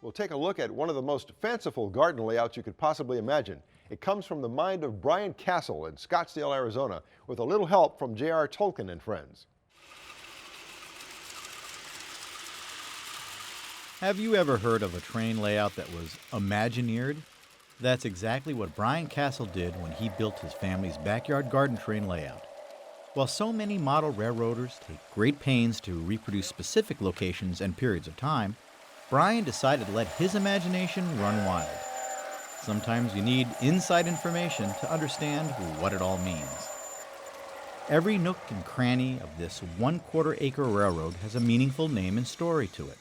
We'll take a look at one of the most fanciful garden layouts you could possibly imagine. It comes from the mind of Brian Casull in Scottsdale, Arizona, with a little help from J.R. Tolkien and friends. Have you ever heard of a train layout that was Imagineered? That's exactly what Brian Casull did when he built his family's backyard garden train layout. While so many model railroaders take great pains to reproduce specific locations and periods of time, Brian decided to let his imagination run wild. Sometimes you need inside information to understand what it all means. Every nook and cranny of this 1/4 acre railroad has a meaningful name and story to it.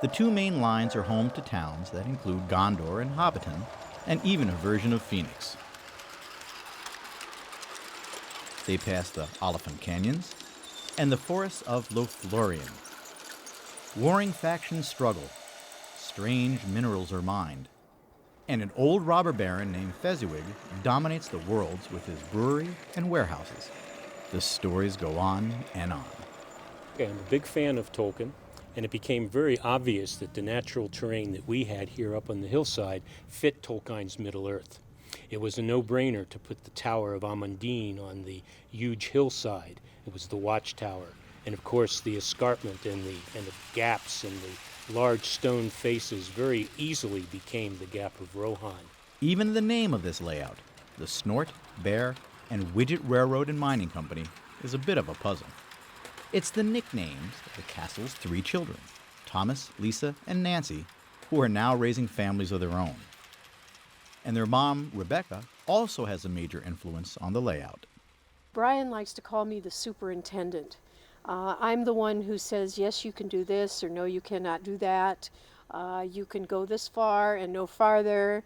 The two main lines are home to towns that include Gondor and Hobbiton, and even a version of Phoenix. They pass the Oliphant Canyons and the forests of Lothlorien. Warring factions struggle, strange minerals are mined, and an old robber baron named Fezziwig dominates the worlds with his brewery and warehouses. The stories go on and on. I'm a big fan of Tolkien, and it became very obvious that the natural terrain that we had here up on the hillside fit Tolkien's Middle-earth. It was a no-brainer to put the Tower of Amundine on the huge hillside. It was the watchtower, and of course the escarpment and the gaps and the large stone faces very easily became the Gap of Rohan. Even the name of this layout, the Snort, Bear, and Widget Railroad and Mining Company, is a bit of a puzzle. It's the nicknames of the Castle's 3 children, Thomas, Lisa, and Nancy, who are now raising families of their own. And their mom, Rebecca, also has a major influence on the layout. Brian likes to call me the superintendent. I'm the one who says, yes, you can do this, or no, you cannot do that. You can go this far and no farther,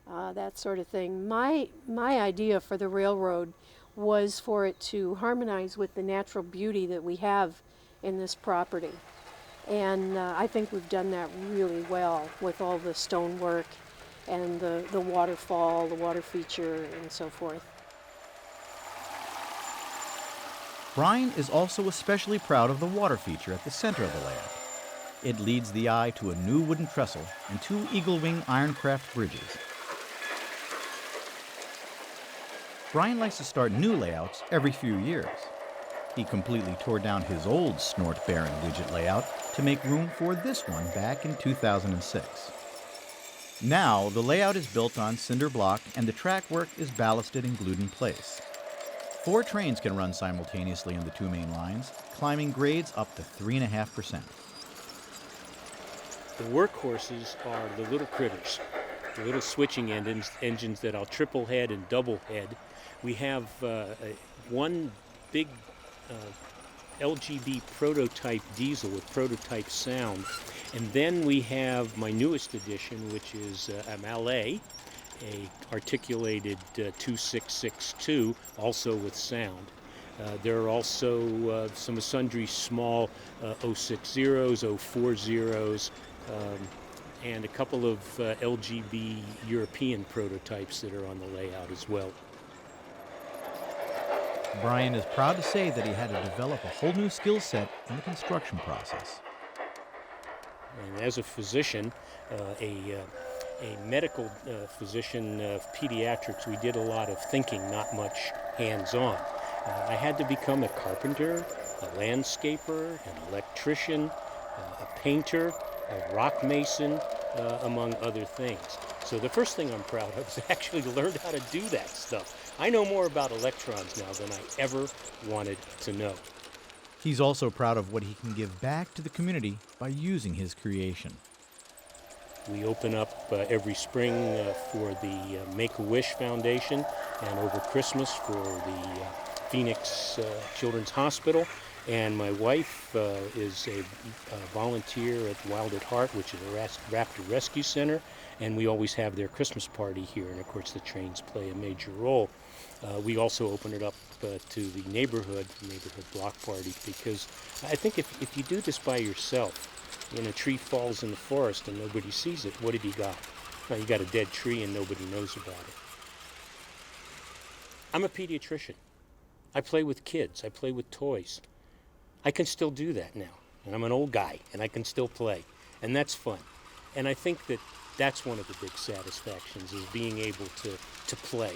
that sort of thing. My idea for the railroad was for it to harmonize with the natural beauty that we have in this property. And I think we've done that really well with all the stonework and the waterfall, the water feature, and so forth. Brian is also especially proud of the water feature at the center of the layout. It leads the eye to a new wooden trestle and 2 eagle-wing ironcraft bridges. Brian likes to start new layouts every few years. He completely tore down his old Snort, Bear, and Widget layout to make room for this one back in 2006. Now, the layout is built on cinder block and the track work is ballasted and glued in place. 4 trains can run simultaneously on the 2 main lines, climbing grades up to 3.5%. The workhorses are the little critters, the little switching engines that I'll triple head and double head. We have one big LGB prototype diesel with prototype sound. And then we have my newest addition, which is a Malay, a articulated 2662, also with sound. There are also some sundry small 060s, 040s, and a couple of LGB European prototypes that are on the layout as well. Brian is proud to say that he had to develop a whole new skill set in the construction process. And as a physician, a medical physician of pediatrics, we did a lot of thinking, not much hands-on. I had to become a carpenter, a landscaper, an electrician, a painter, a rock mason, among other things. So the first thing I'm proud of is actually to learn how to do that stuff. I know more about electrons now than I ever wanted to know. He's also proud of what he can give back to the community by using his creation. We open up every spring for the Make-A-Wish Foundation and over Christmas for the Phoenix Children's Hospital. And my wife is a volunteer at Wild at Heart, which is a raptor rescue center. And we always have their Christmas party here. And of course, the trains play a major role. We also open it up to the neighborhood block party, because I think if you do this by yourself, when a tree falls in the forest and nobody sees it, what have you got? Well, you got a dead tree and nobody knows about it. I'm a pediatrician. I play with kids. I play with toys. I can still do that now. And I'm an old guy and I can still play. And that's fun. And I think that that's one of the big satisfactions, is being able to play.